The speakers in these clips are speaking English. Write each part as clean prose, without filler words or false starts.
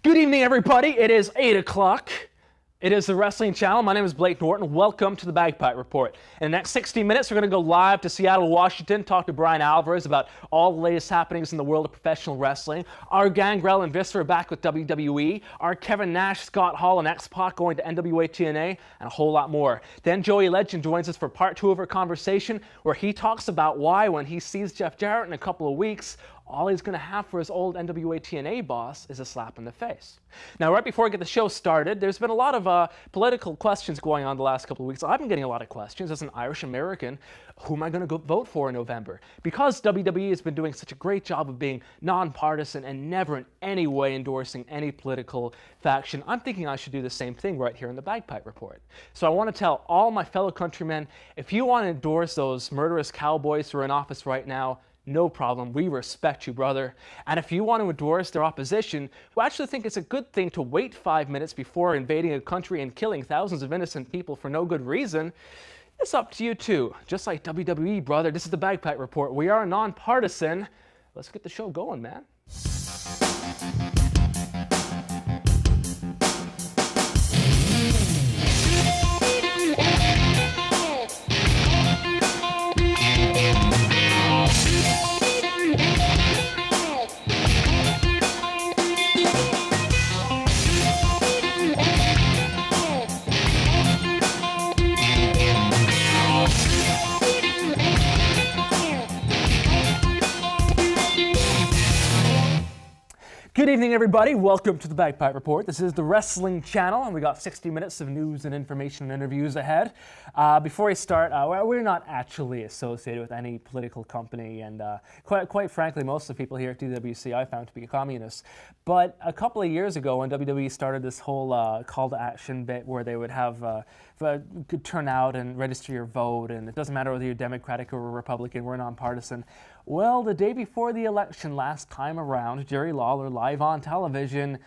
Good evening, everybody. It is 8 o'clock. It is the Wrestling Channel. My name is Blake Norton. Welcome to the Bagpipe Report. In the next 60 minutes, we're going to go live to Seattle, Washington, talk to Brian Alvarez about all the latest happenings in the world of professional wrestling. Our Gangrel and Viscera back with WWE. Our Kevin Nash, Scott Hall, and X-Pac going to NWA TNA, and a whole lot more. Then Joey Legend joins us for part 2 of our conversation, where he talks about why, when he sees Jeff Jarrett in a couple of weeks, all he's going to have for his old NWA TNA boss is a slap in the face. Now, right before I get the show started, there's been a lot of political questions going on the last couple of weeks. I've been getting a lot of questions as an Irish American. Who am I going to go vote for in November? Because WWE has been doing such a great job of being nonpartisan and never in any way endorsing any political faction, I'm thinking I should do the same thing right here in the Bagpipe Report. So I want to tell all my fellow countrymen, if you want to endorse those murderous cowboys who are in office right now, no problem. We respect you, brother. And if you want to endorse their opposition, who actually think it's a good thing to wait 5 minutes before invading a country and killing thousands of innocent people for no good reason, it's up to you too. Just like WWE, brother. This is the Bagpipe Report. We are nonpartisan. Let's get the show going, man. Good evening, everybody. Welcome to the Bagpipe Report. This is the Wrestling Channel, and we got 60 minutes of news and information and interviews ahead. Before we start, we're not actually associated with any political company, and quite frankly, most of the people here at DWC I found to be communists. But a couple of years ago, when WWE started this whole call to action bit where they would have could turn out and register your vote, and it doesn't matter whether you're Democratic or Republican, we're nonpartisan. Well, the day before the election last time around, Jerry Lawler, live on television,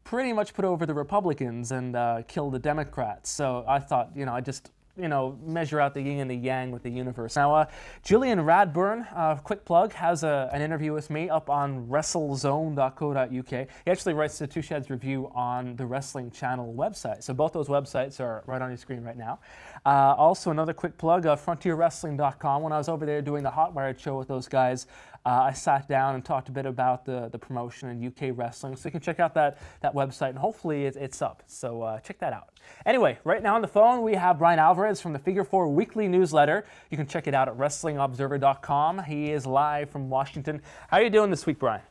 pretty much put over the Republicans and killed the Democrats. So I thought, I just measure out the yin and the yang with the universe. Now, Julian Radburn, quick plug, has an interview with me up on WrestleZone.co.uk. He actually writes the Two Sheds review on the Wrestling Channel website. So both those websites are right on your screen right now. Also, another quick plug, FrontierWrestling.com. When I was over there doing the Hotwired show with those guys, I sat down and talked a bit about the promotion in UK wrestling. So you can check out that website, and hopefully it's up. So check that out. Anyway, right now on the phone, we have Brian Alvarez from the Figure 4 weekly newsletter. You can check it out at WrestlingObserver.com. He is live from Washington. How are you doing this week, Brian?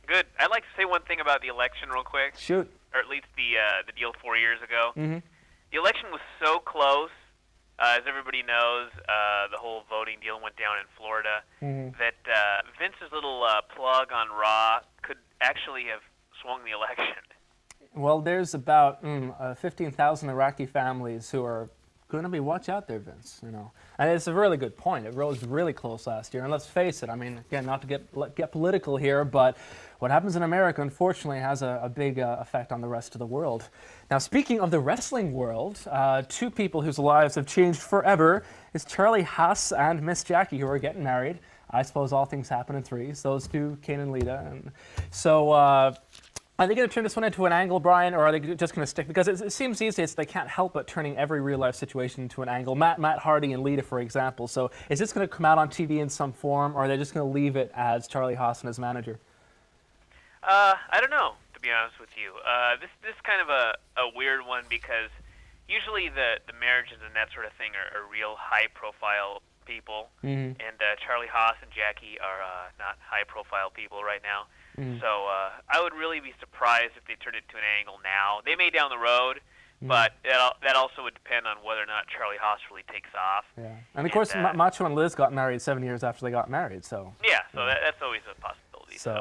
Good. I'd like to say one thing about the election real quick. Shoot. Or at least the deal 4 years ago. Mm-hmm. The election was so close. As everybody knows, the whole voting deal went down in Florida, that Vince's little plug on Raw could actually have swung the election. Well, there's about 15,000 Iraqi families who are going to be, watch out there, Vince, And it's a really good point. It was really close last year. And let's face it, again, not to get political here, but what happens in America, unfortunately, has a big effect on the rest of the world. Now, speaking of the wrestling world, two people whose lives have changed forever is Charlie Haas and Miss Jackie, who are getting married. I suppose all things happen in threes. Those two, Kane and Lita. And so, are they going to turn this one into an angle, Brian, or are they just going to stick? Because it seems these days they can't help but turning every real-life situation into an angle. Matt Hardy and Lita, for example. So is this going to come out on TV in some form, or are they just going to leave it as Charlie Haas and his manager? I don't know, to be honest with you. This is kind of a weird one because usually the marriages and that sort of thing are real high-profile people, and Charlie Haas and Jackie are not high-profile people right now. So I would really be surprised if they turned it to an angle now. They may down the road, but that also would depend on whether or not Charlie Haas really takes off. Yeah, and of course, Macho and Liz got married 7 years after they got married. So yeah, so that's always a possibility. So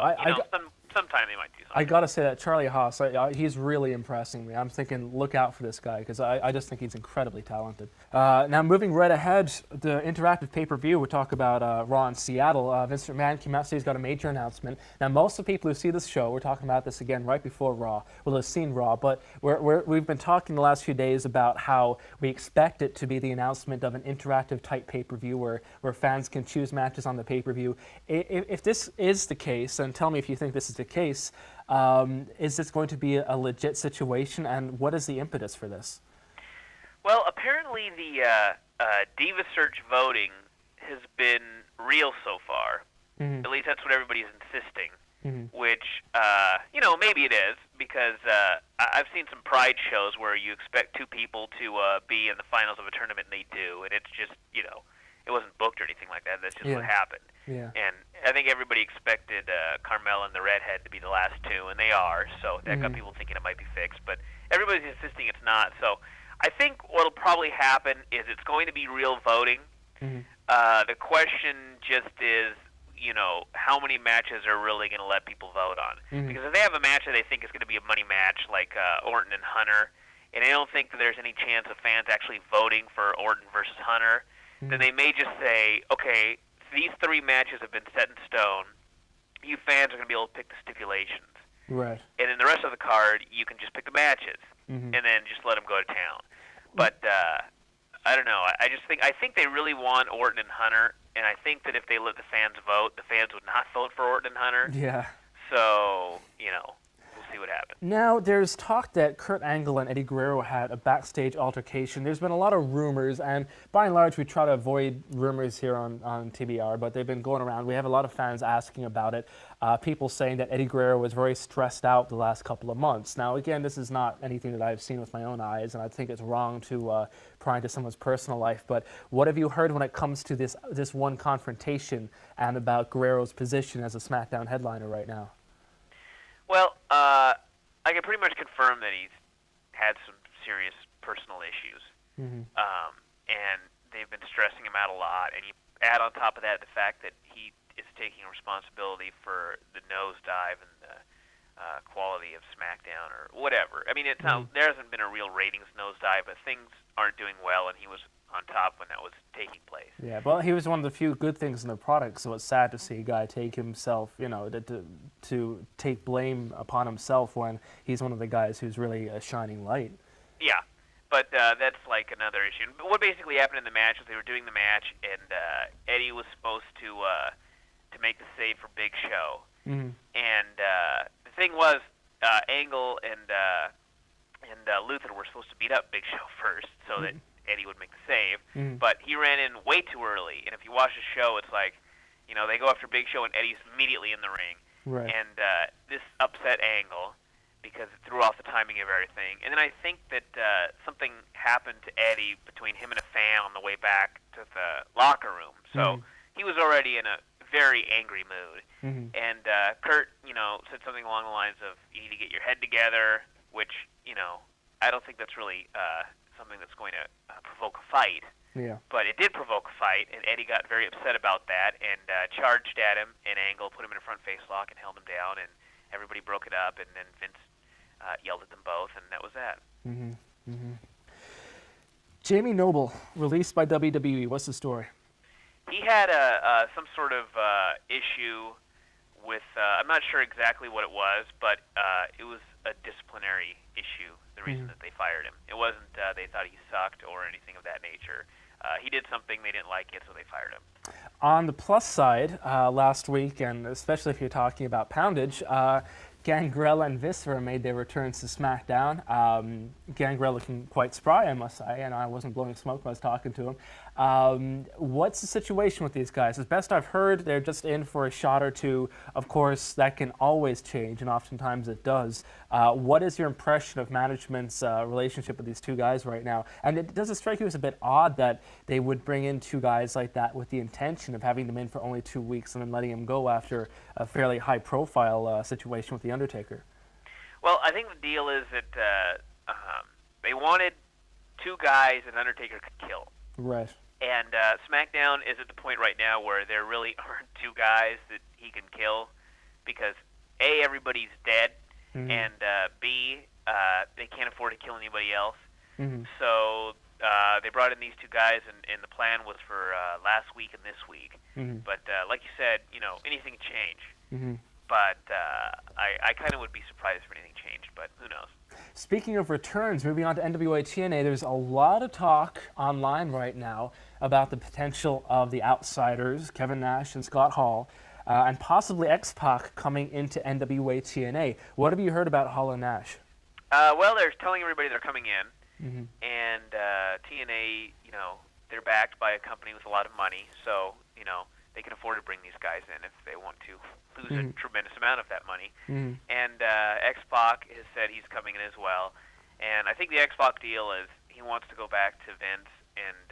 sometime they might do something. I got to say that Charlie Haas, he's really impressing me. I'm thinking, look out for this guy, because I just think he's incredibly talented. Now, moving right ahead, the interactive pay-per-view, we'll talk about Raw in Seattle. Vince McMahon came out, so he's got a major announcement. Now, most of the people who see this show, we're talking about this again right before Raw, will have seen Raw, but we've been talking the last few days about how we expect it to be the announcement of an interactive type pay-per-view where fans can choose matches on the pay-per-view. If this is the case, and tell me if you think this is the case, Is this going to be a legit situation, and what is the impetus for this? Well, apparently the Diva Search voting has been real so far. At least that's what everybody's insisting. Which, maybe it is, because I've seen some Pride shows where you expect two people to be in the finals of a tournament, and they do, and it's just, it wasn't booked or anything like that. That's just what happened. Yeah. And I think everybody expected Carmella and the Redhead to be the last two, and they are, so that got people thinking it might be fixed, but everybody's insisting it's not. So I think what'll probably happen is it's going to be real voting. The question just is, how many matches are really going to let people vote on? Because if they have a match that they think is going to be a money match, like Orton and Hunter, and I don't think that there's any chance of fans actually voting for Orton versus Hunter, then they may just say, okay, these three matches have been set in stone. You fans are going to be able to pick the stipulations. Right. And in the rest of the card, you can just pick the matches, and then just let them go to town. But I don't know. I think they really want Orton and Hunter, and I think that if they let the fans vote, the fans would not vote for Orton and Hunter. Yeah. So, we'll see what happens. Now, there's talk that Kurt Angle and Eddie Guerrero had a backstage altercation. There's been a lot of rumors, and by and large, we try to avoid rumors here on TBR, but they've been going around. We have a lot of fans asking about it. People saying that Eddie Guerrero was very stressed out the last couple of months. Now, again, this is not anything that I've seen with my own eyes, and I think it's wrong to pry into someone's personal life. But what have you heard when it comes to this one confrontation and about Guerrero's position as a SmackDown headliner right now? Well, I can pretty much confirm that he's had some serious personal issues, and they've been stressing him out a lot. And you add on top of that the fact that he is taking responsibility for the nosedive and the quality of SmackDown or whatever. I mean, it's not, there hasn't been a real ratings nosedive, but things aren't doing well, and he was on top when that was taking place. Yeah, well, he was one of the few good things in the product, so it's sad to see a guy take himself, to take blame upon himself when he's one of the guys who's really a shining light. Yeah, but that's like another issue. But what basically happened in the match was they were doing the match, and Eddie was supposed to make the save for Big Show. And the thing was, Angle and Luther were supposed to beat up Big Show first, so that Eddie would make the save, but he ran in way too early. And if you watch the show, it's like, they go after Big Show and Eddie's immediately in the ring. Right. And this upset Angle because it threw off the timing of everything. And then I think that something happened to Eddie between him and a fan on the way back to the locker room. So he was already in a very angry mood. And Kurt, said something along the lines of, you need to get your head together, which, I don't think that's really something that's going to provoke a fight. Yeah. But it did provoke a fight, and Eddie got very upset about that and charged at him, and Angle put him in a front face lock and held him down, and everybody broke it up, and then Vince yelled at them both, and that was that. Jamie Noble, released by WWE. What's the story? He had some sort of issue with, I'm not sure exactly what it was, but it was a disciplinary issue, the reason that they fired him. It wasn't they thought he sucked or anything of that nature. He did something, they didn't like it, so they fired him. On the plus side, last week, and especially if you're talking about poundage, Gangrel and Viscera made their returns to SmackDown. Gangrel looking quite spry, I must say, and I wasn't blowing smoke when I was talking to him. What's the situation with these guys? As best I've heard, they're just in for a shot or two. Of course, that can always change, and oftentimes it does. What is your impression of management's relationship with these two guys right now? And does it strike you as a bit odd that they would bring in two guys like that with the intention of having them in for only 2 weeks and then letting them go after a fairly high-profile situation with The Undertaker? Well, I think the deal is that they wanted two guys that Undertaker could kill. Right. And SmackDown is at the point right now where there really aren't two guys that he can kill because, A, everybody's dead, and B, they can't afford to kill anybody else. So they brought in these two guys, and the plan was for last week and this week. But like you said, anything can change. But I kind of would be surprised if anything changed, but who knows. Speaking of returns, moving on to NWA TNA, there's a lot of talk online right now about the potential of the Outsiders, Kevin Nash and Scott Hall, and possibly X-Pac coming into NWA TNA. What have you heard about Hall and Nash? Well, they're telling everybody they're coming in, Mm-hmm. and TNA, they're backed by a company with a lot of money, so, they can afford to bring these guys in if they want to lose a tremendous amount of that money. Mm-hmm. And X-Pac has said he's coming in as well. And I think the X-Pac deal is he wants to go back to Vince, and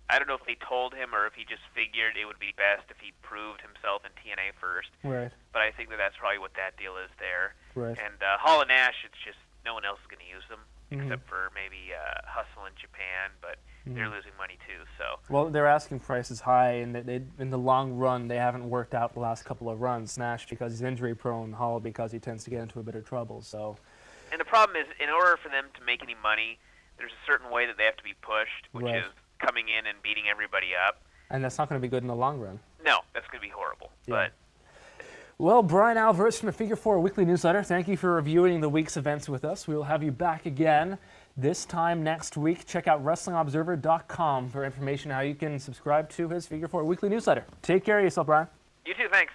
I don't know if they told him or if he just figured it would be best if he proved himself in TNA first. Right. But I think that's probably what that deal is there. Right. And Hall and Nash, it's just no one else is going to use them Mm-hmm. except for maybe Hustle in Japan, but they're losing money too. So Well, their asking price is high, and they in the long run, they haven't worked out the last couple of runs. Nash because he's injury prone, Hall because he tends to get into a bit of trouble. So, and the problem is, in order for them to make any money, there's a certain way that they have to be pushed, which Right. is coming in and beating everybody up. and that's not going to be good in the long run. No, that's going to be horrible. Yeah. But Well, Brian Alvarez from the Figure 4 Weekly Newsletter, thank you for reviewing the week's events with us. We will have you back again this time next week. Check out WrestlingObserver.com for information how you can subscribe to his Figure 4 Weekly Newsletter. Take care of yourself, Brian. you too, thanks.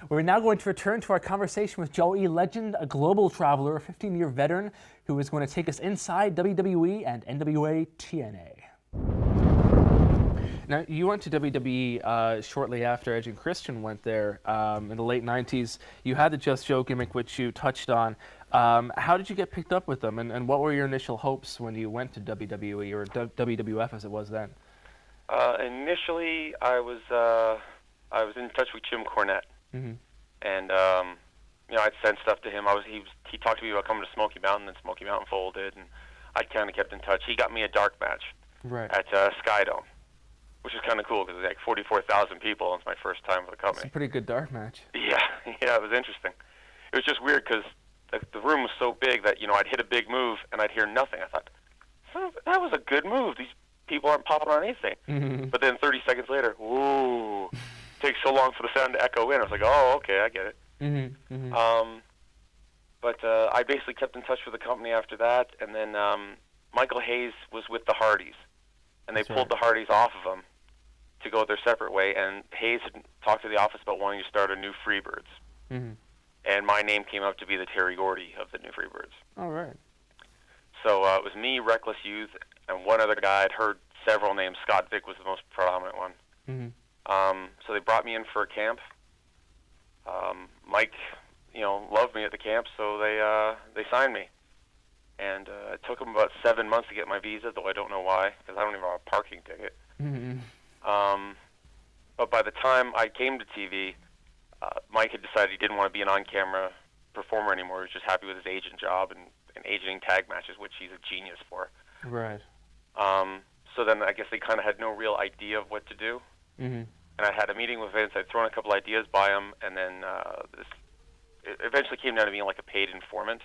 We're now going to return to our conversation with Joey Legend, a global traveler, a 15-year veteran, who is going to take us inside WWE and NWA TNA. Now, you went to WWE shortly after Edge and Christian went there in the late 90s. You had the Just Joe gimmick, which you touched on. How did you get picked up with them, and what were your initial hopes when you went to WWE, or WWF as it was then? Initially, I was in touch with Jim Cornette. Mm-hmm. And I'd send stuff to him. He talked to me about coming to Smoky Mountain, and Smoky Mountain folded, and I kind of kept in touch. He got me a dark match Right. at Skydome, which is kind of cool because it was like 44,000 people. It's my first time with the It's a company. pretty good dark match. Yeah, it was interesting. It was just weird because the room was so big that I'd hit a big move and I'd hear nothing. I thought, that was a good move. These people aren't popping on anything. Mm-hmm. But then 30 seconds later, whoa. Takes so long for the sound to echo in. I was like, oh, okay, I get it. Mm-hmm. Mm-hmm. But I basically kept in touch with the company after that, and then Michael Hayes was with the Hardys, and they That's pulled right. the Hardys off of them to go their separate way, and Hayes had talked to the office about wanting to start a new Freebirds, Mm-hmm. and my name came up to be the Terry Gordy of the new Freebirds. All right. So it was me, Reckless Youth, and one other guy. I'd heard several names. Scott Vick was the most prominent one. Mm-hmm. So they brought me in for a camp. Mike, loved me at the camp, so they signed me. And it took them about 7 months to get my visa, though I don't know why, because I don't even have a parking ticket. Mm-hmm. But by the time I came to TV, Mike had decided he didn't want to be an on-camera performer anymore. He was just happy with his agent job and agenting tag matches, which he's a genius for. Right. So then I guess they kind of had no real idea of what to do. Mm-hmm. And I had a meeting with Vince. I'd thrown a couple ideas by him, and then it eventually came down to being like a paid informant.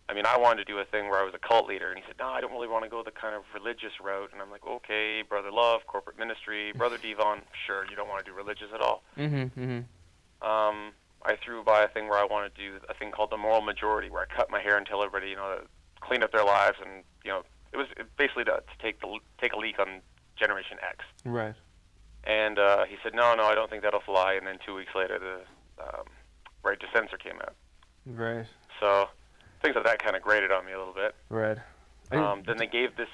I mean, I wanted to do a thing where I was a cult leader, and he said, no, I don't really want to go the kind of religious route. And I'm like, okay, Brother Love, corporate ministry, Brother Devon, sure, you don't want to do religious at all. Mm-hmm. Mm-hmm. I threw by a thing where I wanted to do a thing called the moral majority, where I cut my hair until everybody, cleaned up their lives, and, it was basically to take a leak on Generation X. Right. And he said, no, I don't think that'll fly. And then 2 weeks later, the Right to Censor came out. Right. So things like that kind of grated on me a little bit. Right. Then they gave this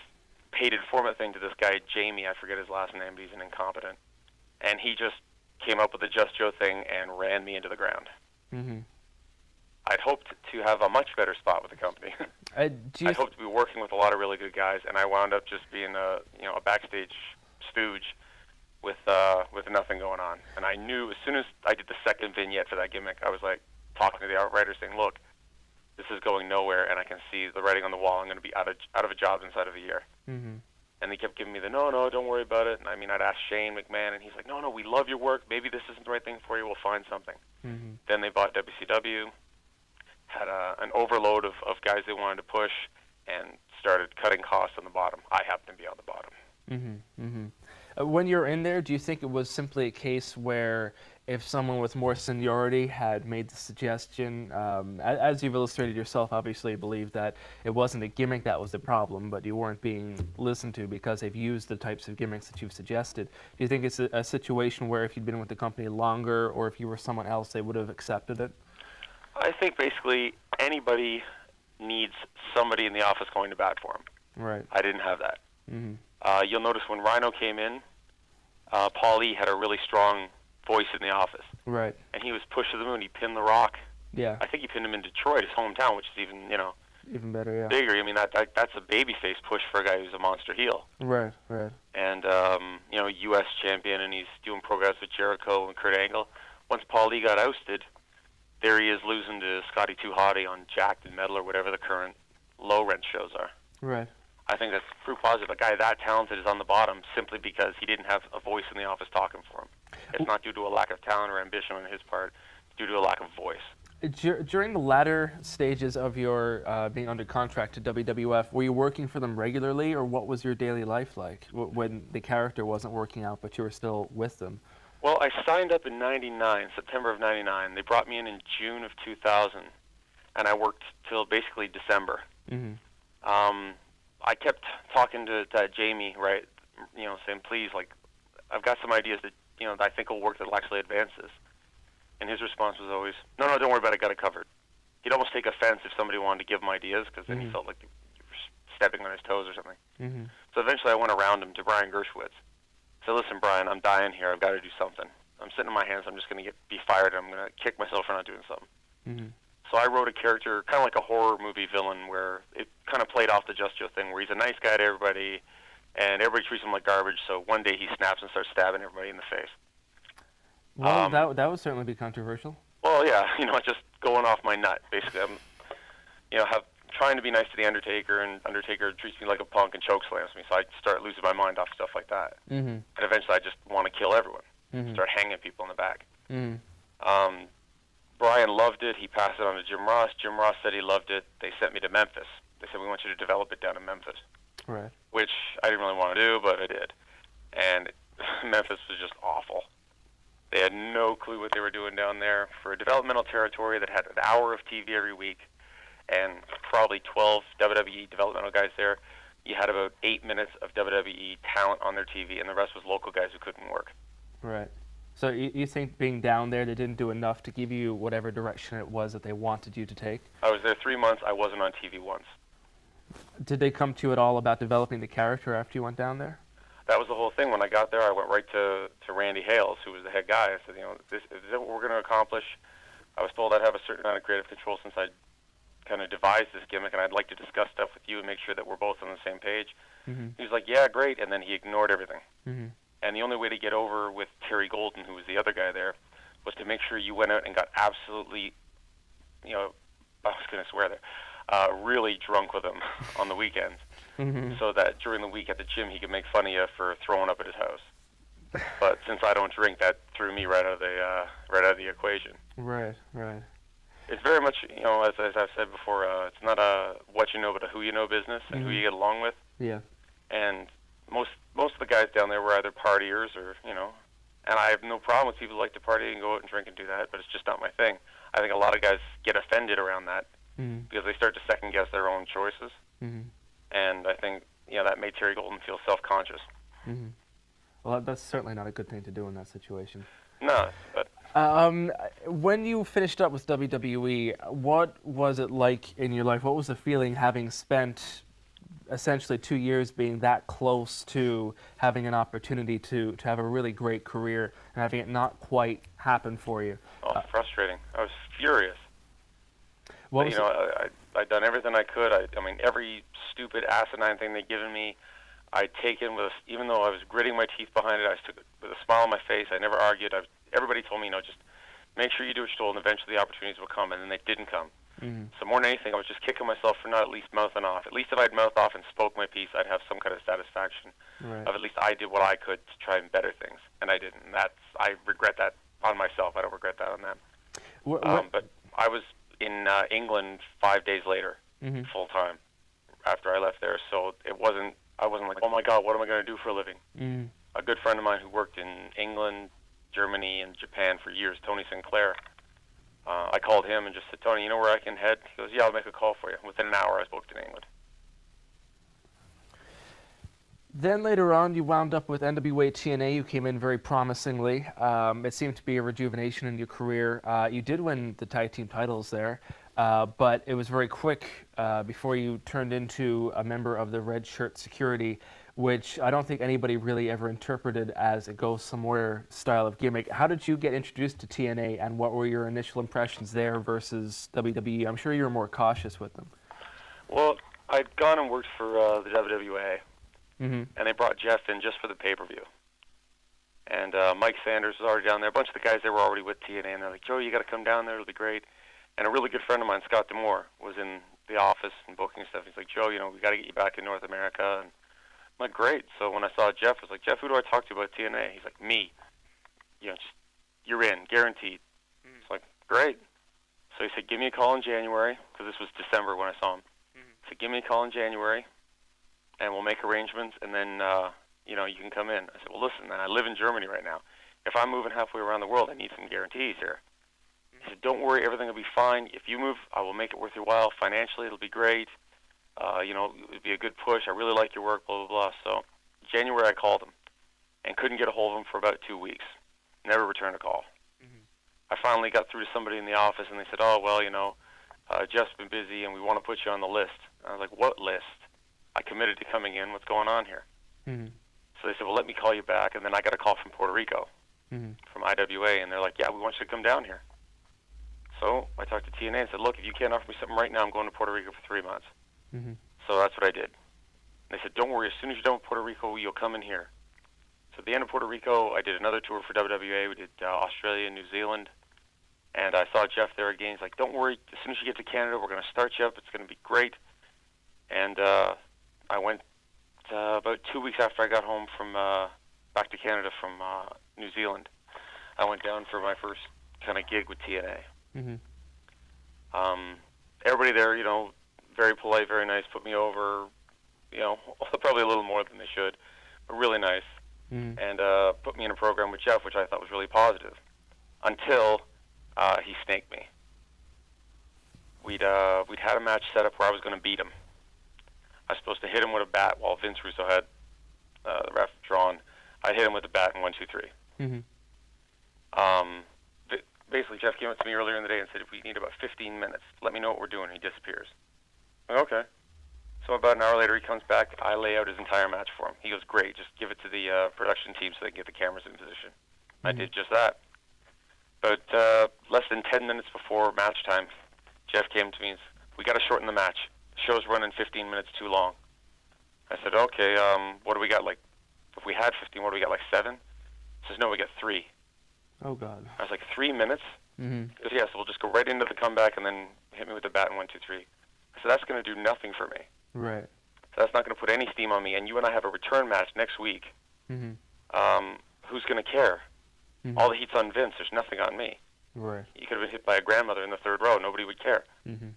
paid informant thing to this guy, Jamie. I forget his last name, but he's an incompetent. And he just came up with the Just Joe thing and ran me into the ground. Mm-hmm. I'd hoped to have a much better spot with the company. I'd hoped to be working with a lot of really good guys, and I wound up just being a backstage stooge with nothing going on. And I knew as soon as I did the second vignette for that gimmick, I was like talking to the outriders saying, look, this is going nowhere, and I can see the writing on the wall. I'm going to be out of a job inside of a year. Mm-hmm. And they kept giving me the, no, don't worry about it. And I mean, I'd ask Shane McMahon, and he's like, no, we love your work. Maybe this isn't the right thing for you. We'll find something. Mm-hmm. Then they bought WCW, had an overload of guys they wanted to push, and started cutting costs on the bottom. I happened to be on the bottom. Mm-hmm. Mm-hmm. When you're in there, do you think it was simply a case where if someone with more seniority had made the suggestion, as you've illustrated yourself, obviously you believe that it wasn't a gimmick that was the problem, but you weren't being listened to because they've used the types of gimmicks that you've suggested. Do you think it's a situation where if you'd been with the company longer, or if you were someone else, they would have accepted it? I think basically anybody needs somebody in the office going to bat for them. Right. I didn't have that. You'll notice when Rhino came in, Paul Lee had a really strong voice in the office. Right. And he was pushed to the moon. He pinned The Rock. Yeah. I think he pinned him in Detroit, his hometown, which is even, even better, yeah. bigger. I mean, that's a babyface push for a guy who's a monster heel. Right, right. And, U.S. champion, and he's doing programs with Jericho and Kurt Angle. Once Paul Lee got ousted, there he is losing to Scotty 2 Hotty on Jacked and Metal or whatever the current low-rent shows are. Right. I think that's proof positive. A guy that talented is on the bottom simply because he didn't have a voice in the office talking for him. It's not due to a lack of talent or ambition on his part. It's due to a lack of voice. During the latter stages of your being under contract to WWF, were you working for them regularly, or what was your daily life like when the character wasn't working out but you were still with them? Well, I signed up in '99, September of '99. They brought me in June of 2000, and I worked till basically December. I kept talking to Jamie, right, saying, please, I've got some ideas that, I think will work, that will actually advance this. And his response was always, no, don't worry about it, I got it covered. He'd almost take offense if somebody wanted to give him ideas, because then he felt like you were stepping on his toes or something. So eventually I went around him to Brian Gershwitz. I said, listen, Brian, I'm dying here, I've got to do something. I'm sitting in my hands, I'm just going to be fired, and I'm going to kick myself for not doing something. So I wrote a character, kind of like a horror movie villain, where it kind of played off the Just Joe thing, where he's a nice guy to everybody, and everybody treats him like garbage, so one day he snaps and starts stabbing everybody in the face. Well, that would certainly be controversial. Well, yeah, just going off my nut, basically. I'm, trying to be nice to the Undertaker, and Undertaker treats me like a punk and chokeslams me, so I start losing my mind off stuff like that. And eventually I just want to kill everyone, start hanging people in the back. Brian loved it. He passed it on to Jim Ross. Jim Ross said he loved it. They sent me to Memphis. They said, we want you to develop it down in Memphis. Right. Which I didn't really want to do, but I did. And Memphis was just awful. They had no clue what they were doing down there. For a developmental territory that had an hour of TV every week and probably 12 WWE developmental guys there, you had about 8 minutes of WWE talent on their TV, and the rest was local guys who couldn't work. Right. So you think being down there, they didn't do enough to give you whatever direction it was that they wanted you to take? I was there 3 months. I wasn't on TV once. Did they come to you at all about developing the character after you went down there? That was the whole thing. When I got there, I went right to Randy Hales, who was the head guy. I said, is this what we're going to accomplish? I was told I'd have a certain amount of creative control since I'd kind of devised this gimmick, and I'd like to discuss stuff with you and make sure that we're both on the same page. He was like, yeah, great, and then he ignored everything. And the only way to get over with Terry Golden, who was the other guy there, was to make sure you went out and got absolutely, I was going to swear there, really drunk with him on the weekends, so that during the week at the gym he could make fun of you for throwing up at his house. But since I don't drink, that threw me right out of the equation. Right, right. It's very much, as I've said before, it's not a what you know, but a who you know business and who you get along with. Yeah. And most of the guys down there were either partiers or, and I have no problem with people who like to party and go out and drink and do that, but it's just not my thing. I think a lot of guys get offended around that because they start to second guess their own choices. And I think, that made Terry Golden feel self-conscious. Well, that's certainly not a good thing to do in that situation. No, but... when you finished up with WWE, what was it like in your life? What was the feeling having spent essentially 2 years being that close to having an opportunity to have a really great career and having it not quite happen for you? Oh, frustrating. I was furious. What but, I'd done everything I could. I mean, every stupid asinine thing they'd given me, I'd taken with, even though I was gritting my teeth behind it, I took it with a smile on my face. I never argued. Everybody told me, just make sure you do what you're told, and eventually the opportunities will come, and then they didn't come. So more than anything, I was just kicking myself for not at least mouthing off. At least if I'd mouthed off and spoke my piece, I'd have some kind of satisfaction of at least I did what I could to try and better things, and I didn't. And I regret that on myself. I don't regret that on them. But I was in England 5 days later, full time, after I left there. So I wasn't like, oh my God, what am I going to do for a living? A good friend of mine who worked in England, Germany and Japan for years, Tony Sinclair. I called him and just said, Tony, you know where I can head? He goes, yeah, I'll make a call for you. Within an hour, I was booked in England. Then later on, you wound up with NWA TNA. You came in very promisingly. It seemed to be a rejuvenation in your career. You did win the tag team titles there, but it was very quick before you turned into a member of the Red Shirt Security, which I don't think anybody really ever interpreted as a go somewhere style of gimmick. How did you get introduced to TNA, and what were your initial impressions there versus WWE? I'm sure you were more cautious with them. Well, I'd gone and worked for the WWA. Mm-hmm. And they brought Jeff in just for the pay-per-view. And Mike Sanders was already down there. A bunch of the guys there were already with TNA, and they're like, Joe, you got to come down there. It'll be great. And a really good friend of mine, Scott Demore, was in the office and booking stuff. He's like, Joe, you know, we got to get you back in North America. And I'm like, great. So when I saw Jeff, I was like, Jeff, who do I talk to about TNA? He's like, me. You know, just, you're in, guaranteed. Mm-hmm. It's like, great. So he said, give me a call in January, because this was December when I saw him. Mm-hmm. He said, give me a call in January, and we'll make arrangements, and then, you know, you can come in. I said, well, listen, man, I live in Germany right now. If I'm moving halfway around the world, I need some guarantees here. He said, don't worry, everything will be fine. If you move, I will make it worth your while. Financially, it'll be great. You know, it'll be a good push. I really like your work, blah, blah, blah. So January, I called him and couldn't get a hold of him for about 2 weeks. Never returned a call. Mm-hmm. I finally got through to somebody in the office, and they said, oh, well, you know, Jeff's been busy, and we want to put you on the list. And I was like, what list? I committed to coming in. What's going on here? Mm-hmm. So they said, well, let me call you back. And then I got a call from Puerto Rico, from IWA, and they're like, yeah, we want you to come down here. So I talked to TNA and said, look, if you can't offer me something right now, I'm going to Puerto Rico for 3 months. Mm-hmm. So that's what I did. And they said, don't worry, as soon as you're done with Puerto Rico, you'll come in here. So at the end of Puerto Rico, I did another tour for WWA. We did Australia, New Zealand, and I saw Jeff there again. He's like, don't worry, as soon as you get to Canada, we're going to start you up. It's going to be great. And I went about 2 weeks after I got home from back to Canada from New Zealand. I went down for my first kind of gig with TNA. Mm-hmm. Everybody there, you know, very polite, very nice, put me over, you know, probably a little more than they should, but really nice. Mm-hmm. And put me in a program with Jeff, which I thought was really positive, until he snaked me. We'd had a match set up where I was going to beat him. I was supposed to hit him with a bat while Vince Russo had the ref drawn. I hit him with the bat in 1, 2, 3. Mm-hmm. Basically, Jeff came up to me earlier in the day and said, if we need about 15 minutes, let me know what we're doing. He disappears. I'm like, okay. So about an hour later, he comes back. I lay out his entire match for him. He goes, great, just give it to the production team so they can get the cameras in position. I did just that. But less than 10 minutes before match time, Jeff came to me and said, we got to shorten the match. The show's running 15 minutes too long. I said, okay, what do we got, like, if we had 15, what do we got, like 7? He says, no, we got 3. Oh, God. I was like, 3 minutes? Mm-hmm. He goes, yeah, so we'll just go right into the comeback and then hit me with the bat in 1, 2, 3. I said, that's going to do nothing for me. Right. So that's not going to put any steam on me, and you and I have a return match next week. Mm-hmm. Who's going to care? Mm-hmm. All the heat's on Vince. There's nothing on me. Right. You could have been hit by a grandmother in the 3rd row. Nobody would care. Mm-hmm.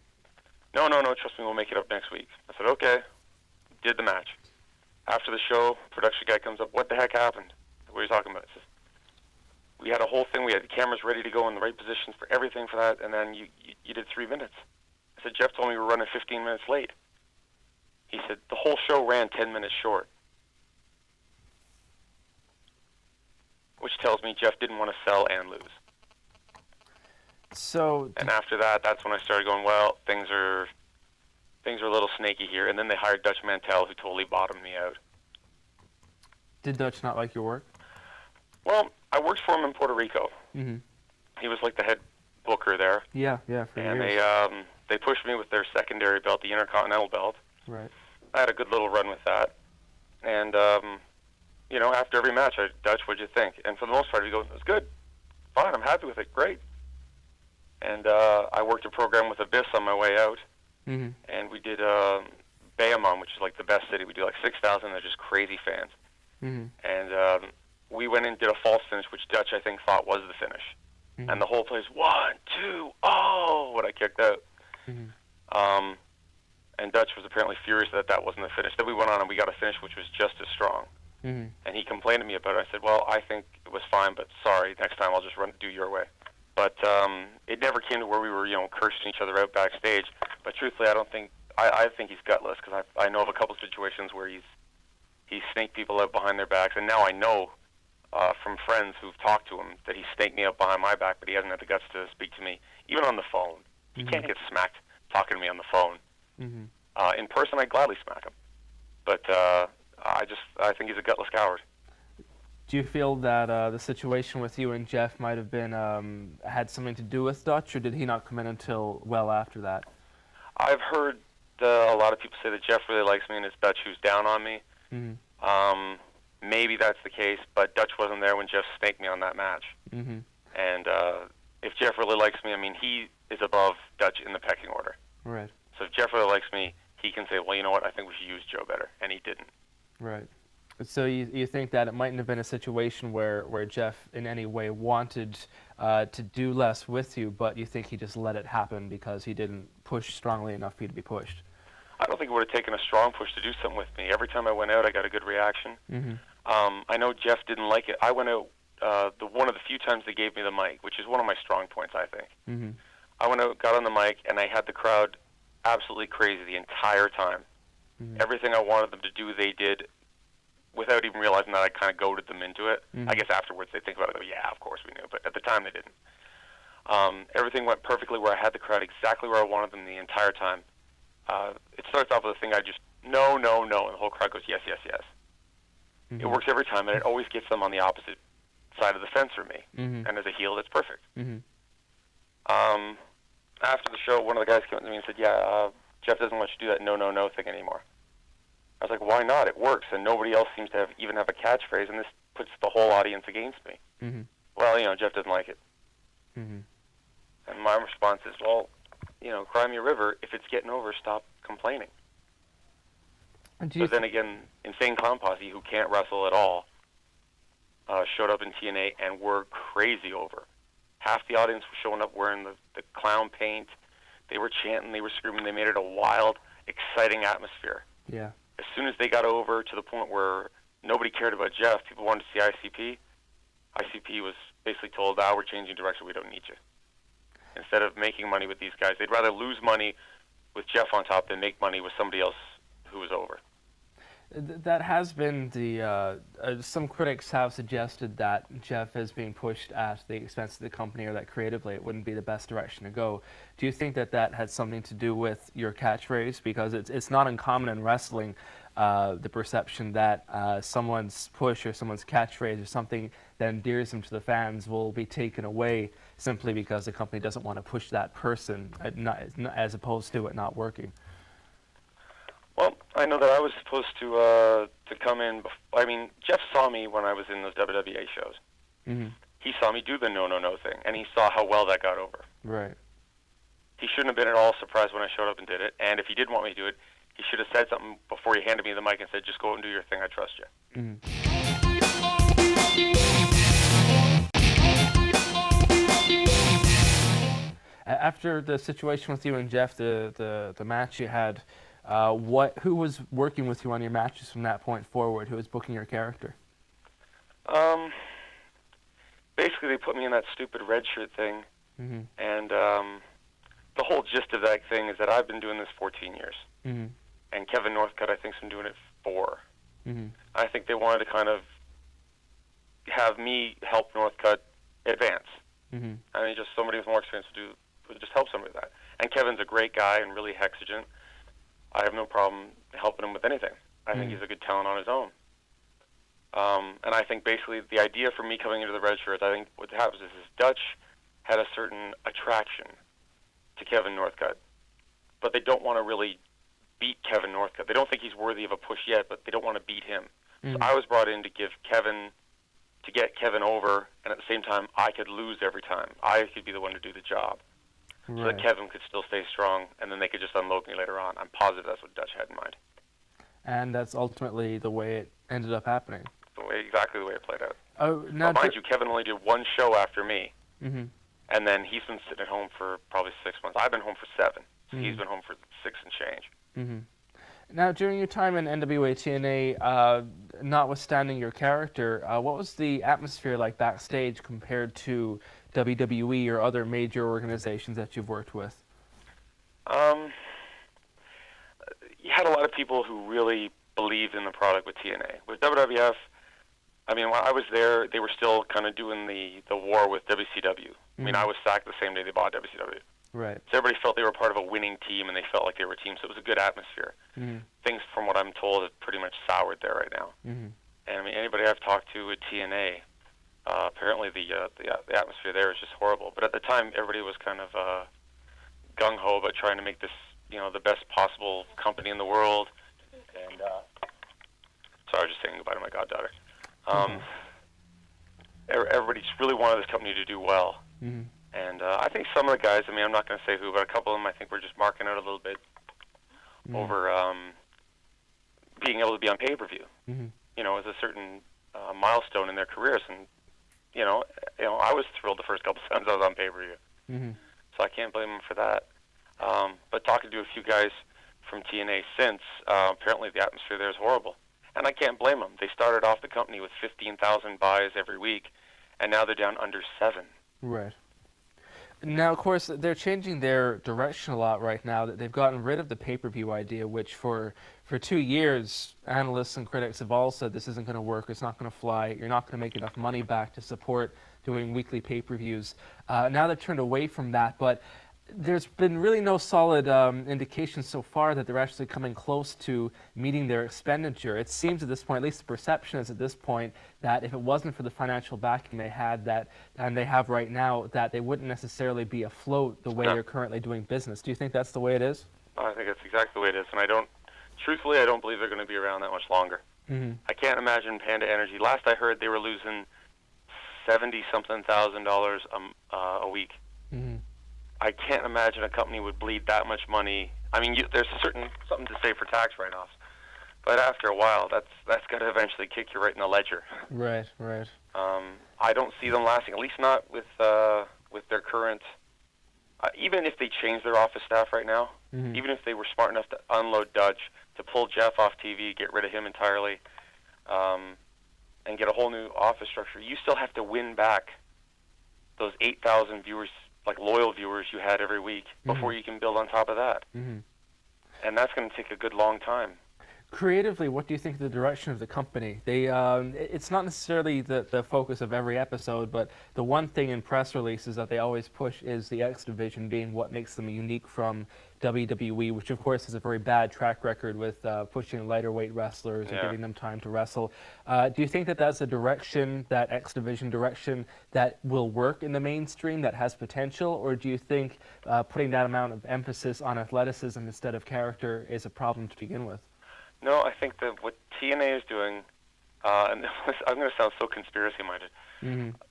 No, trust me, we'll make it up next week. I said, okay. Did the match. After the show, production guy comes up, what the heck happened? What are you talking about? He says, we had a whole thing. We had the cameras ready to go in the right positions for everything for that, and then you did 3 minutes. I said, Jeff told me we were running 15 minutes late. He said, the whole show ran 10 minutes short. Which tells me Jeff didn't want to sell and lose. So, and after that, that's when I started going, well, things are a little snaky here. And then they hired Dutch Mantell, who totally bottomed me out. Did Dutch not like your work? Well, I worked for him in Puerto Rico. Mm-hmm. He was like the head booker there. Yeah, for and years. And they pushed me with their secondary belt, the Intercontinental belt. Right. I had a good little run with that. And, you know, after every match, Dutch, what'd you think? And for the most part, he goes, it was good. Fine, I'm happy with it. Great. And I worked a program with Abyss on my way out. Mm-hmm. And we did Bayamon, which is like the best city. We do like 6,000. They're just crazy fans. Mm-hmm. And we went in and did a false finish, which Dutch, I think, thought was the finish. Mm-hmm. And the whole place, 1, 2, oh, when I kicked out. Mm-hmm. And Dutch was apparently furious that wasn't the finish. Then we went on and we got a finish which was just as strong. And he complained to me about it. I said, well, I think it was fine, but sorry, next time I'll just do your way. But it never came to where we were, cursing each other out backstage. But truthfully, I think he's gutless, because I know of a couple situations where he's snaked people out behind their backs, and now I know from friends who've talked to him that he snaked me up behind my back, but he hasn't had the guts to speak to me, even on the phone. He can't get smacked talking to me on the phone. In person, I'd gladly smack him. But I think he's a gutless coward. Do you feel that the situation with you and Jeff might have been had something to do with Dutch, or did he not come in until well after that? I've heard a lot of people say that Jeff really likes me and it's Dutch who's down on me. Maybe that's the case, but Dutch wasn't there when Jeff snaked me on that match. And if Jeff really likes me, I mean, he is above Dutch in the pecking order. Right. So if Jeff really likes me, he can say, well, you know what, I think we should use Joe better, and he didn't. Right. So you think that it mightn't have been a situation where Jeff in any way wanted to do less with you, but you think he just let it happen because he didn't push strongly enough for you to be pushed? I don't think it would have taken a strong push to do something with me. Every time I went out, I got a good reaction. I know Jeff didn't like it. I went out one of the few times they gave me the mic, which is one of my strong points, I think. I went out, got on the mic, and I had the crowd absolutely crazy the entire time. Everything I wanted them to do, they did, without even realizing that I kind of goaded them into it. I guess afterwards they think about it and go, yeah, of course we knew, but at the time they didn't. Everything went perfectly where I had the crowd exactly where I wanted them the entire time. It starts off with a thing I just, no, and the whole crowd goes, yes, yes, yes. It works every time, and it always gets them on the opposite side of the fence for me. And as a heel, that's perfect. After the show, one of the guys came up to me and said, yeah, Jeff doesn't want you to do that no thing anymore. I was like, why not? It works, and nobody else seems to even have a catchphrase, and this puts the whole audience against me. Well, Jeff doesn't like it. And my response is, well, cry me a river. If it's getting over, stop complaining. But then again, Insane Clown Posse, who can't wrestle at all, showed up in TNA and were crazy over. Half the audience was showing up wearing the clown paint. They were chanting, they were screaming. They made it a wild, exciting atmosphere. Yeah. As soon as they got over to the point where nobody cared about Jeff, people wanted to see ICP. ICP was basically told, we're changing direction, we don't need you. Instead of making money with these guys, they'd rather lose money with Jeff on top than make money with somebody else who was over. That has been some critics have suggested that Jeff is being pushed at the expense of the company, or that creatively it wouldn't be the best direction to go. Do you think that had something to do with your catchphrase? Because it's not uncommon in wrestling, the perception that someone's push or someone's catchphrase or something that endears them to the fans will be taken away simply because the company doesn't want to push that person, as opposed to it not working. Well, I know that I was supposed to come in. I mean, Jeff saw me when I was in those WWE shows. He saw me do the no thing, and he saw how well that got over. Right. He shouldn't have been at all surprised when I showed up and did it. And if he did want me to do it, he should have said something before he handed me the mic and said, "Just go out and do your thing. I trust you." After the situation with you and Jeff, the match you had. Who was working with you on your matches from that point forward? Who was booking your character? Basically, they put me in that stupid red shirt thing, and the whole gist of that thing is that I've been doing this 14 years, and Kevin Northcutt, I think, has been doing it 4. I think they wanted to kind of have me help Northcutt advance. I mean, just somebody with more experience would just help somebody with that. And Kevin's a great guy and really hexagon. I have no problem helping him with anything. I think he's a good talent on his own. And I think basically the idea for me coming into the red shirts, I think what happens is Dutch had a certain attraction to Kevin Northcutt, but they don't want to really beat Kevin Northcutt. They don't think he's worthy of a push yet, but they don't want to beat him. So I was brought in to get Kevin over, and at the same time, I could lose every time. I could be the one to do the job. So that Kevin could still stay strong, and then they could just unload me later on. I'm positive that's what Dutch had in mind. And that's ultimately the way it ended up happening. Exactly the way it played out. Now, mind you, Kevin only did 1 show after me, and then he's been sitting at home for probably 6 months. I've been home for 7. So he's been home for 6 and change. Now, during your time in NWA TNA, notwithstanding your character, what was the atmosphere like backstage compared to WWE or other major organizations that you've worked with? You had a lot of people who really believed in the product with TNA. With WWF, I mean, when I was there, they were still kind of doing the war with WCW. I mean, I was sacked the same day they bought WCW. Right. So everybody felt they were part of a winning team, and they felt like they were a team, so it was a good atmosphere. Things, from what I'm told, have pretty much soured there right now. And I mean, anybody I've talked to with TNA, apparently the atmosphere there is just horrible. But at the time, everybody was kind of gung-ho about trying to make this, the best possible company in the world. And sorry, I was just saying goodbye to my goddaughter. Everybody just really wanted this company to do well. And I think some of the guys, I mean, I'm not going to say who, but a couple of them I think were just marking out a little bit over being able to be on pay-per-view. As a certain milestone in their careers. And, I was thrilled the first couple of times I was on pay-per-view. So I can't blame them for that. But talking to a few guys from TNA since, apparently the atmosphere there is horrible. And I can't blame them. They started off the company with 15,000 buys every week, and now they're down under 7. Right. Now, of course, they're changing their direction a lot right now. That they've gotten rid of the pay-per-view idea, which for 2 years, analysts and critics have all said this isn't going to work, it's not going to fly, you're not going to make enough money back to support doing weekly pay-per-views. Now they've turned away from that, but there's been really no solid indication so far that they're actually coming close to meeting their expenditure. It seems at this point, at least the perception is at this point, that if it wasn't for the financial backing they had and they have right now, that they wouldn't necessarily be afloat the way they're currently doing business. Do you think that's the way it is? I think that's exactly the way it is, and truthfully, I don't believe they're going to be around that much longer. I can't imagine Panda Energy. Last I heard, they were losing $70-something thousand a week. I can't imagine a company would bleed that much money. I mean, there's something to say for tax write-offs, but after a while, that's got to eventually kick you right in the ledger. Right. I don't see them lasting, at least not with their current. Even if they change their office staff right now, even if they were smart enough to unload Dutch, to pull Jeff off TV, get rid of him entirely, and get a whole new office structure, you still have to win back those 8,000 viewers, like loyal viewers you had every week, before you can build on top of that. And that's going to take a good long time. Creatively, what do you think of the direction of the company? It's not necessarily the focus of every episode, but the one thing in press releases that they always push is the X Division being what makes them unique from WWE, which of course has a very bad track record with pushing lighter weight wrestlers and giving them time to wrestle. Do you think that that's a direction, that X Division direction, that will work in the mainstream, that has potential, or do you think putting that amount of emphasis on athleticism instead of character is a problem to begin with? No, I think that what TNA is doing, and I'm going to sound so conspiracy-minded,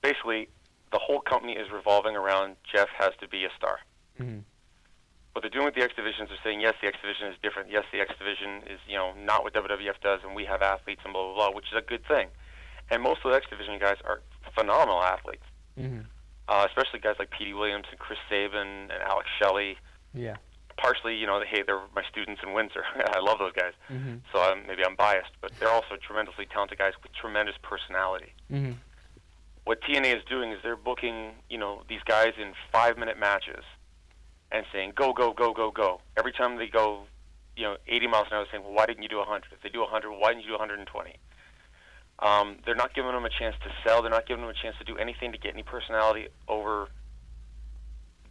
basically the whole company is revolving around Jeff has to be a star. What they're doing with the X Division is they're saying, yes, the X Division is different. Yes, the X Division is, not what WWF does, and we have athletes and blah, blah, blah, which is a good thing. And most of the X Division guys are phenomenal athletes, especially guys like Petey Williams and Chris Sabin and Alex Shelley. Yeah. Partially, hey, they're my students in Windsor. I love those guys. So maybe I'm biased, but they're also tremendously talented guys with tremendous personality. What TNA is doing is they're booking, these guys in 5-minute matches and saying, go, go, go, go, go. Every time they go, 80 miles an hour, saying, well, why didn't you do 100? If they do 100, why didn't you do 120? They're not giving them a chance to sell. They're not giving them a chance to do anything to get any personality over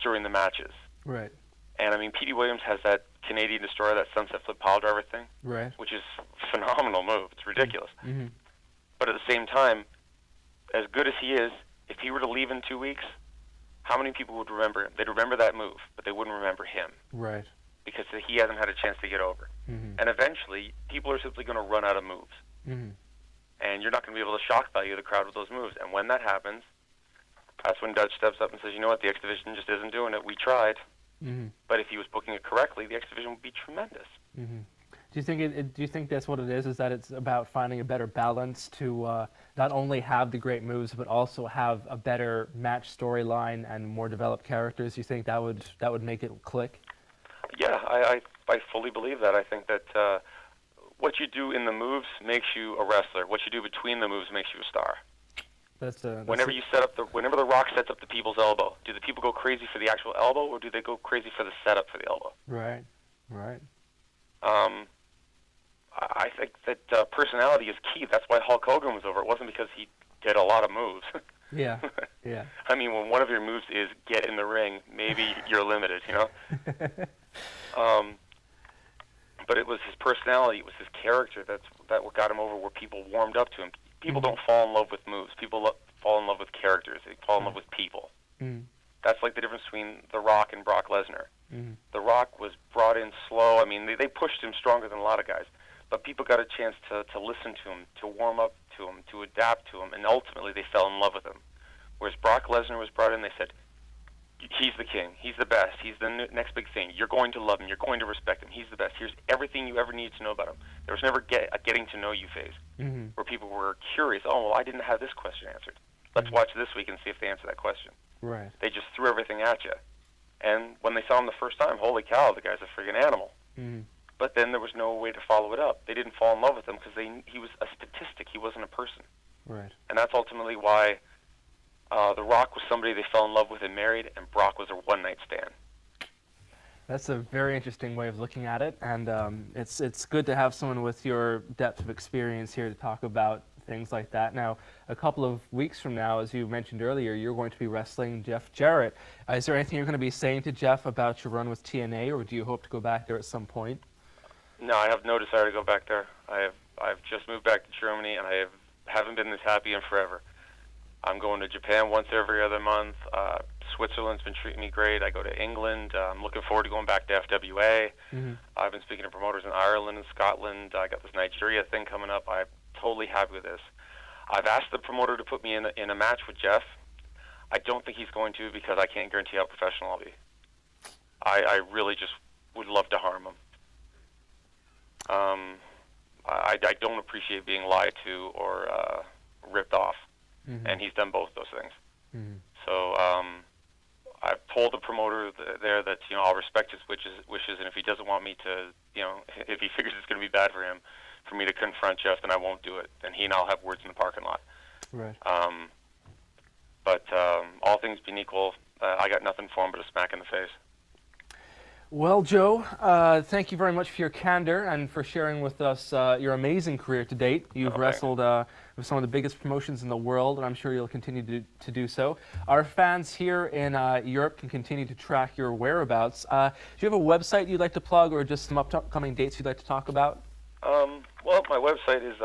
during the matches. Right. And, I mean, Petey Williams has that Canadian Destroyer, that sunset flip pile driver thing, which is a phenomenal move. It's ridiculous. But at the same time, as good as he is, if he were to leave in 2 weeks, how many people would remember him? They'd remember that move, but they wouldn't remember him. Right. Because he hasn't had a chance to get over. And eventually, people are simply going to run out of moves. And you're not going to be able to shock value the crowd with those moves. And when that happens, that's when Dutch steps up and says, you know what, the X Division just isn't doing it. We tried. But if he was booking it correctly, the X Division would be tremendous. Do you think that's what it is that it's about finding a better balance to not only have the great moves, but also have a better match storyline and more developed characters? You think that would make it click? Yeah, I fully believe that. I think that what you do in the moves makes you a wrestler. What you do between the moves makes you a star. Whenever the Rock sets up the people's elbow, do the people go crazy for the actual elbow, or do they go crazy for the setup for the elbow? Right. I think that personality is key. That's why Hulk Hogan was over. It wasn't because he did a lot of moves. Yeah. I mean, when one of your moves is get in the ring, maybe you're limited, you know? But it was his personality, it was his character that what got him over, where people warmed up to him. People don't fall in love with moves. People fall in love with characters. They fall in love with people. That's like the difference between The Rock and Brock Lesnar. The Rock was brought in slow. I mean, they pushed him stronger than a lot of guys. But people got a chance to listen to him, to warm up to him, to adapt to him, and ultimately they fell in love with him. Whereas Brock Lesnar was brought in, they said, he's the king, he's the best, he's the next big thing. You're going to love him, you're going to respect him, he's the best. Here's everything you ever need to know about him. There was never a getting to know you phase, where people were curious, oh, well, I didn't have this question answered. Let's watch this week and see if they answer that question. Right. They just threw everything at you. And when they saw him the first time, holy cow, the guy's a friggin' animal. But then there was no way to follow it up. They didn't fall in love with him because he was a statistic. He wasn't a person. Right. And that's ultimately why The Rock was somebody they fell in love with and married, and Brock was a one-night stand. That's a very interesting way of looking at it, and it's good to have someone with your depth of experience here to talk about things like that. Now, a couple of weeks from now, as you mentioned earlier, you're going to be wrestling Jeff Jarrett. Is there anything you're going to be saying to Jeff about your run with TNA, or do you hope to go back there at some point? No, I have no desire to go back there. I've just moved back to Germany, and I haven't been this happy in forever. I'm going to Japan once every other month. Switzerland's been treating me great. I go to England. I'm looking forward to going back to FWA. I've been speaking to promoters in Ireland and Scotland. I got this Nigeria thing coming up. I'm totally happy with this. I've asked the promoter to put me in a match with Jeff. I don't think he's going to, because I can't guarantee how professional I'll be. I really just would love to harm him. I don't appreciate being lied to or ripped off, and he's done both those things. So I've told the promoter there that I'll respect his wishes, and if he doesn't want me to, if he figures it's going to be bad for him, for me to confront Jeff, then I won't do it, and he and I'll have words in the parking lot. Right. But all things being equal, I got nothing for him but a smack in the face. Well, Joe, thank you very much for your candor and for sharing with us your amazing career to date. You've wrestled with some of the biggest promotions in the world, and I'm sure you'll continue to do so. Our fans here in Europe can continue to track your whereabouts. Do you have a website you'd like to plug, or just some upcoming dates you'd like to talk about? Well, my website is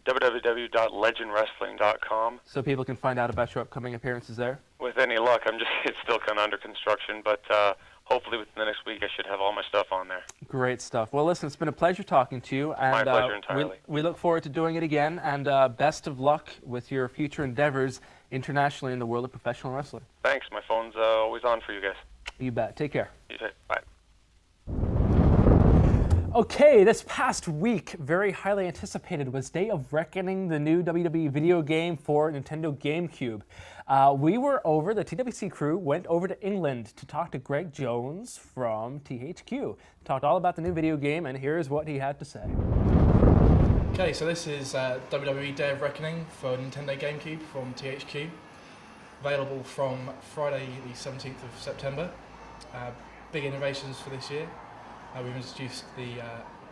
www.legendwrestling.com. So people can find out about your upcoming appearances there? With any luck. It's still kind of under construction, but hopefully within the next week I should have all my stuff on there. Great stuff. Well, listen, it's been a pleasure talking to you. And, my pleasure entirely. We look forward to doing it again, and best of luck with your future endeavors internationally in the world of professional wrestling. Thanks. My phone's always on for you guys. You bet. Take care. You too. Bye. Okay, this past week, very highly anticipated, was Day of Reckoning, the new WWE video game for Nintendo Gamecube. The TWC crew went over to England to talk to Greg Jones from THQ. Talked all about the new video game, and here's what he had to say. Okay, so this is WWE Day of Reckoning for Nintendo Gamecube from THQ. Available from Friday the 17th of September. Big innovations for this year. We've introduced the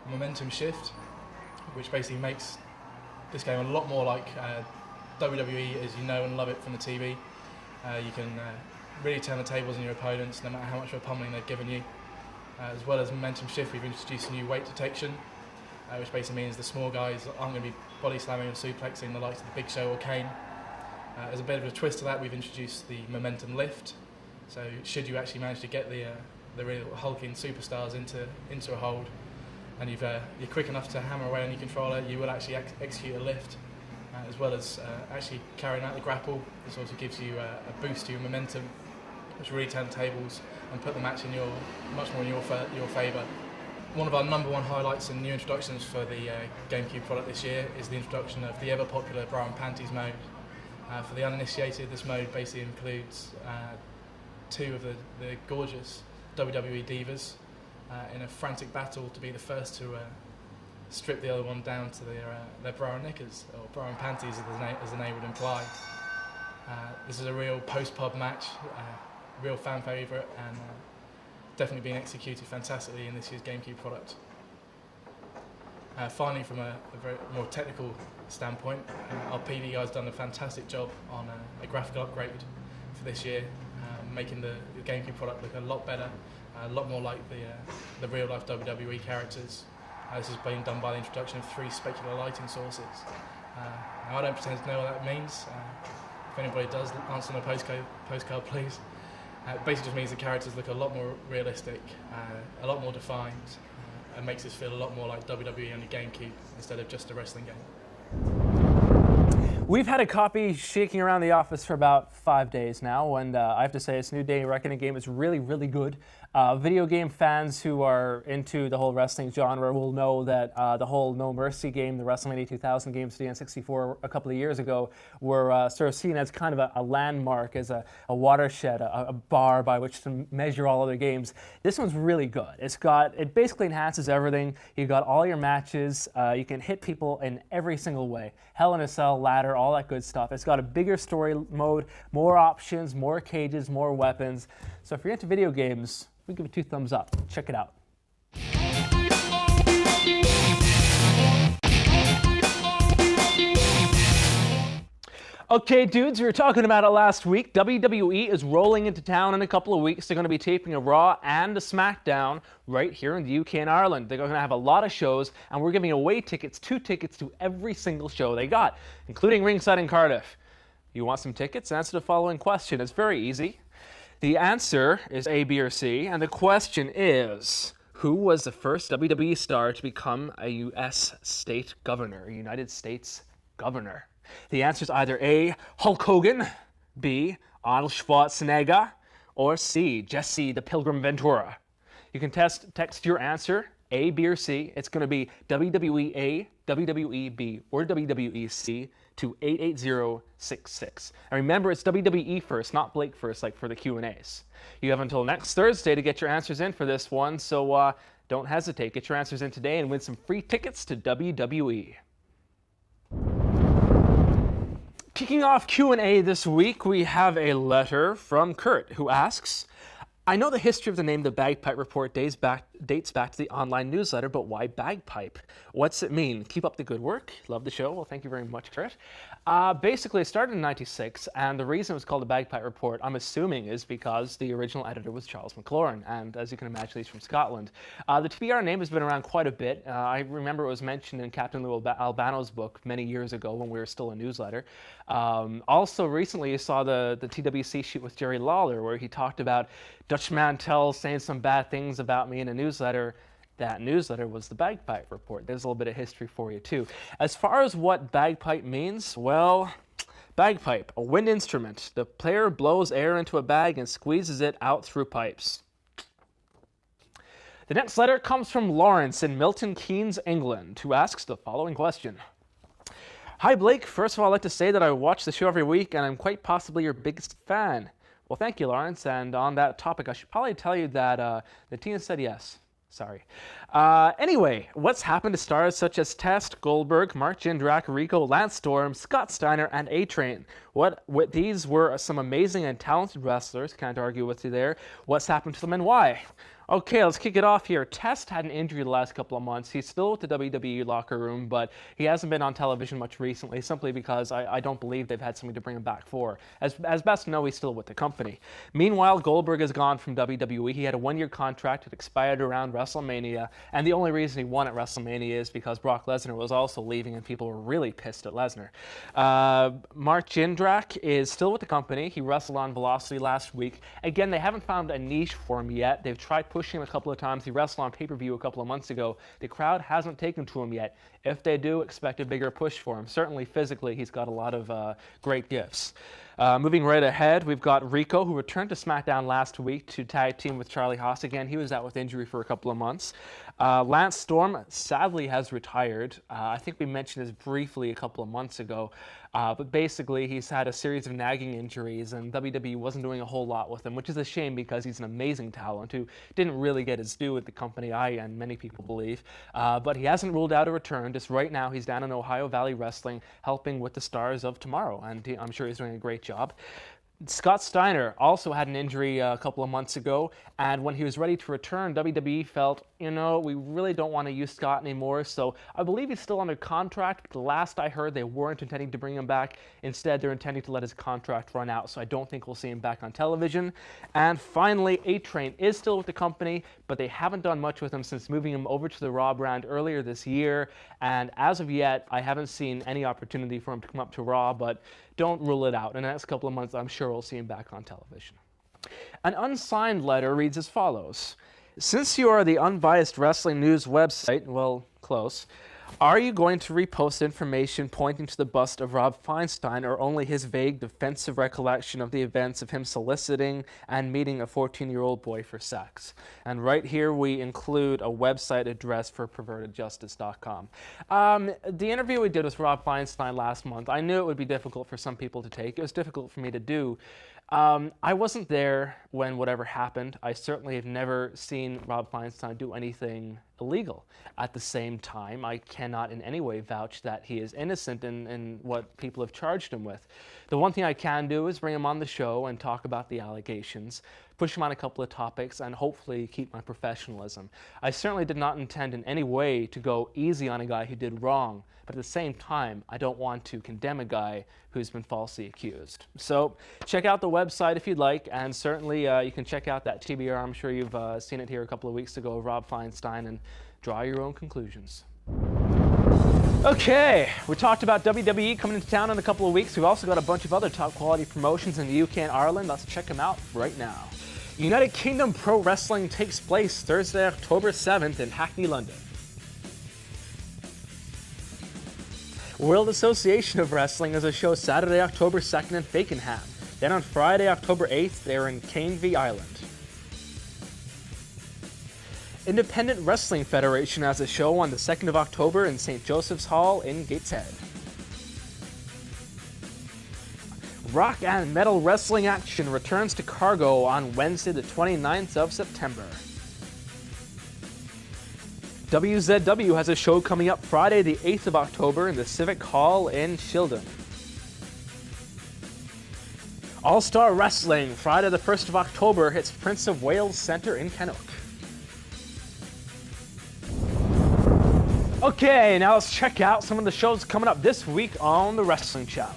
momentum shift, which basically makes this game a lot more like WWE as you know and love it from the TV. You can really turn the tables on your opponents no matter how much of a pummeling they've given you. As well as momentum shift, we've introduced a new weight detection, which basically means the small guys aren't going to be body slamming or suplexing the likes of the Big Show or Kane. As a bit of a twist to that, we've introduced the momentum lift. So should you actually manage to get the real hulking superstars into a hold, and you're quick enough to hammer away on your controller, you will actually execute a lift, as well as actually carrying out the grapple. This also gives you a boost to your momentum, which will really turn the tables and put the match much more in your favour. One of our number one highlights and new introductions for the GameCube product this year is the introduction of the ever popular Bra and Panties mode. For the uninitiated, this mode basically includes two of the gorgeous WWE divas in a frantic battle to be the first to strip the other one down to their bra and knickers, or bra and panties as the name would imply. This is a real post-pub match, real fan favourite, and definitely being executed fantastically in this year's Gamecube product. Finally, from a very more technical standpoint, our PD guys done a fantastic job on a graphical upgrade for this year, making the Gamecube product look a lot better, a lot more like the real-life WWE characters. This has been done by the introduction of 3 specular lighting sources. Now, I don't pretend to know what that means. If anybody does, answer on a postcard, please. It basically just means the characters look a lot more realistic, a lot more defined, and makes us feel a lot more like WWE on a GameCube instead of just a wrestling game. We've had a copy shaking around the office for about 5 days now, and I have to say this new Day of Reckoning game is really, really good. Video game fans who are into the whole wrestling genre will know that the whole No Mercy game, the WrestleMania 2000 games for the N64 a couple of years ago, were sort of seen as kind of a landmark, as a watershed, a bar by which to measure all other games. This one's really good. It basically enhances everything. You got all your matches. You can hit people in every single way. Hell in a Cell, ladder, all that good stuff. It's got a bigger story mode, more options, more cages, more weapons. So if you're into video games, we give it 2 thumbs up. Check it out. Okay, dudes, we were talking about it last week. WWE is rolling into town in a couple of weeks. They're going to be taping a Raw and a SmackDown right here in the UK and Ireland. They're going to have a lot of shows, and we're giving away tickets, 2 tickets to every single show they got, including ringside in Cardiff. You want some tickets? Answer the following question. It's very easy. The answer is A, B, or C, and the question is, who was the first WWE star to become a U.S. state governor, a United States governor? The answer is either A, Hulk Hogan, B, Arnold Schwarzenegger, or C, Jesse the Pilgrim Ventura. You can text your answer, A, B, or C. It's going to be WWE A, WWE B, or WWE C to 88066. And remember, it's WWE first, not Blake first, like for the Q&As. You have until next Thursday to get your answers in for this one, so don't hesitate. Get your answers in today and win some free tickets to WWE. Kicking off Q&A this week, we have a letter from Kurt, who asks, I know the history of the name The Bagpipe Report dates back to the online newsletter, but why Bagpipe? What's it mean? Keep up the good work. Love the show. Well, thank you very much, Kurt. Basically, it started in '96, and the reason it was called The Bagpipe Report, I'm assuming, is because the original editor was Charles McLaurin, and as you can imagine, he's from Scotland. The TBR name has been around quite a bit. I remember it was mentioned in Captain Lou Albano's book many years ago when we were still a newsletter. Also, recently, you saw the TWC shoot with Jerry Lawler, where he talked about Dutch Mantel saying some bad things about me in a newsletter. That newsletter was the Bagpipe Report. There's a little bit of history for you, too. As far as what bagpipe means, well, bagpipe, a wind instrument. The player blows air into a bag and squeezes it out through pipes. The next letter comes from Lawrence in Milton Keynes, England, who asks the following question. Hi, Blake. First of all, I'd like to say that I watch the show every week, and I'm quite possibly your biggest fan. Well, thank you, Lawrence. And on that topic, I should probably tell you that Natina said yes. Sorry. Anyway, what's happened to stars such as Test, Goldberg, Mark Jindrak, Rico, Lance Storm, Scott Steiner, and A-Train? These were some amazing and talented wrestlers. Can't argue with you there. What's happened to them and why? Okay, let's kick it off here. Test had an injury the last couple of months. He's still with the WWE locker room, but he hasn't been on television much recently, simply because I don't believe they've had something to bring him back for. As best know, he's still with the company. Meanwhile, Goldberg is gone from WWE. He had a 1-year contract that expired around WrestleMania, and the only reason he won at WrestleMania is because Brock Lesnar was also leaving, and people were really pissed at Lesnar. Mark Jindrak is still with the company. He wrestled on Velocity last week. Again, they haven't found a niche for him yet. They've tried pushing him a couple of times. He wrestled on pay-per-view a couple of months ago. The crowd hasn't taken to him yet. If they do, expect a bigger push for him. Certainly physically, he's got a lot of great gifts. Moving right ahead, we've got Rico, who returned to SmackDown last week to tag team with Charlie Haas. Again, he was out with injury for a couple of months. Lance Storm sadly has retired. I think we mentioned this briefly a couple of months ago. But basically, he's had a series of nagging injuries, and WWE wasn't doing a whole lot with him, which is a shame because he's an amazing talent who didn't really get his due at the company, and many people believe. But he hasn't ruled out a return. Just right now, he's down in Ohio Valley Wrestling, helping with the Stars of Tomorrow, and I'm sure he's doing a great job. Scott Steiner also had an injury a couple of months ago, and when he was ready to return, WWE felt, we really don't want to use Scott anymore, so I believe he's still under contract, but the last I heard, they weren't intending to bring him back. Instead, they're intending to let his contract run out, so I don't think we'll see him back on television. And finally, A-Train is still with the company, but they haven't done much with him since moving him over to the Raw brand earlier this year, and as of yet, I haven't seen any opportunity for him to come up to Raw, but don't rule it out. In the next couple of months, I'm sure we'll see him back on television. An unsigned letter reads as follows. Since you are the unbiased wrestling news website, well, close, are you going to repost information pointing to the bust of Rob Feinstein or only his vague defensive recollection of the events of him soliciting and meeting a 14-year-old boy for sex? And right here we include a website address for pervertedjustice.com. The interview we did with Rob Feinstein last month, I knew it would be difficult for some people to take. It was difficult for me to do. I wasn't there when whatever happened. I certainly have never seen Rob Feinstein do anything illegal. At the same time, I cannot in any way vouch that he is innocent in what people have charged him with. The one thing I can do is bring him on the show and talk about the allegations, push him on a couple of topics, and hopefully keep my professionalism. I certainly did not intend in any way to go easy on a guy who did wrong, but at the same time, I don't want to condemn a guy who's been falsely accused. So check out the website if you'd like, and certainly you can check out that TBR. I'm sure you've seen it here a couple of weeks ago, Rob Feinstein, and draw your own conclusions. Okay, we talked about WWE coming into town in a couple of weeks. We've also got a bunch of other top quality promotions in the UK and Ireland. Let's check them out right now. United Kingdom Pro Wrestling takes place Thursday, October 7th in Hackney, London. World Association of Wrestling has a show Saturday, October 2nd in Fakenham. Then on Friday, October 8th, they're in Canevey Island. Independent Wrestling Federation has a show on the 2nd of October in St. Joseph's Hall in Gateshead. Rock and Metal Wrestling Action returns to Cargo on Wednesday the 29th of September. WZW has a show coming up Friday the 8th of October in the Civic Hall in Shildon. All-Star Wrestling, Friday the 1st of October, hits Prince of Wales Centre in Kennock. Okay, now let's check out some of the shows coming up this week on the Wrestling Channel.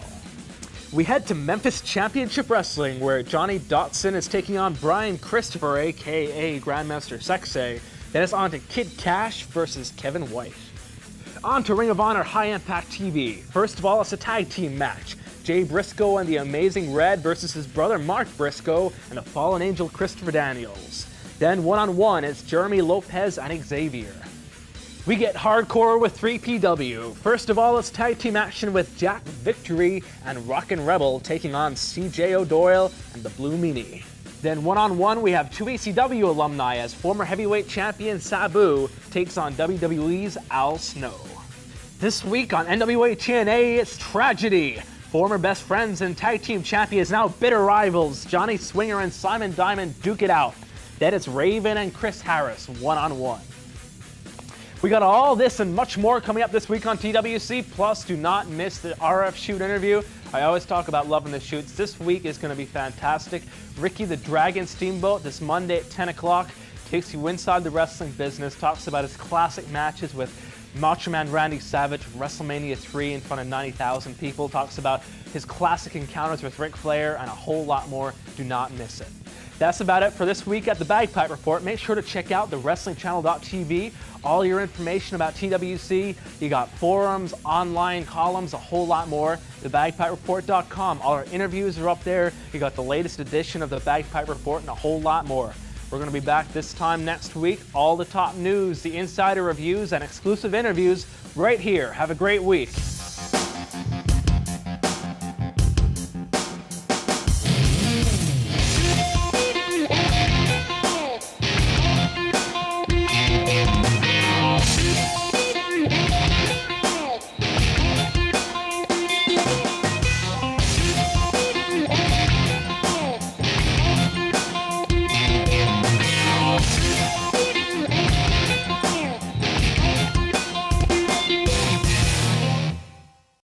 We head to Memphis Championship Wrestling, where Johnny Dotson is taking on Brian Christopher, a.k.a. Grandmaster Sexay. Then it's on to Kid Cash versus Kevin White. On to Ring of Honor High Impact TV. First of all, it's a tag team match. Jay Briscoe and the Amazing Red versus his brother Mark Briscoe and the Fallen Angel Christopher Daniels. Then one-on-one, it's Jeremy Lopez and Xavier. We get hardcore with 3PW. First of all, it's tag team action with Jack Victory and Rockin' Rebel taking on CJ O'Doyle and the Blue Meanie. Then one-on-one, we have two ECW alumni as former heavyweight champion Sabu takes on WWE's Al Snow. This week on NWA TNA, it's tragedy. Former best friends and tag team champions, now bitter rivals, Johnny Swinger and Simon Diamond duke it out. Then it's Raven and Chris Harris one-on-one. We got all this and much more coming up this week on TWC. Plus, do not miss the RF Shoot interview. I always talk about loving the shoots. This week is going to be fantastic. Ricky the Dragon Steamboat this Monday at 10 o'clock takes you inside the wrestling business, talks about his classic matches with Macho Man Randy Savage, WrestleMania 3 in front of 90,000 people, talks about his classic encounters with Ric Flair, and a whole lot more. Do not miss it. That's about it for this week at the Bagpipe Report. Make sure to check out the WrestlingChannel.tv. All your information about TWC. You got forums, online columns, a whole lot more. TheBagpipeReport.com. All our interviews are up there. You got the latest edition of the Bagpipe Report and a whole lot more. We're going to be back this time next week. All the top news, the insider reviews, and exclusive interviews right here. Have a great week.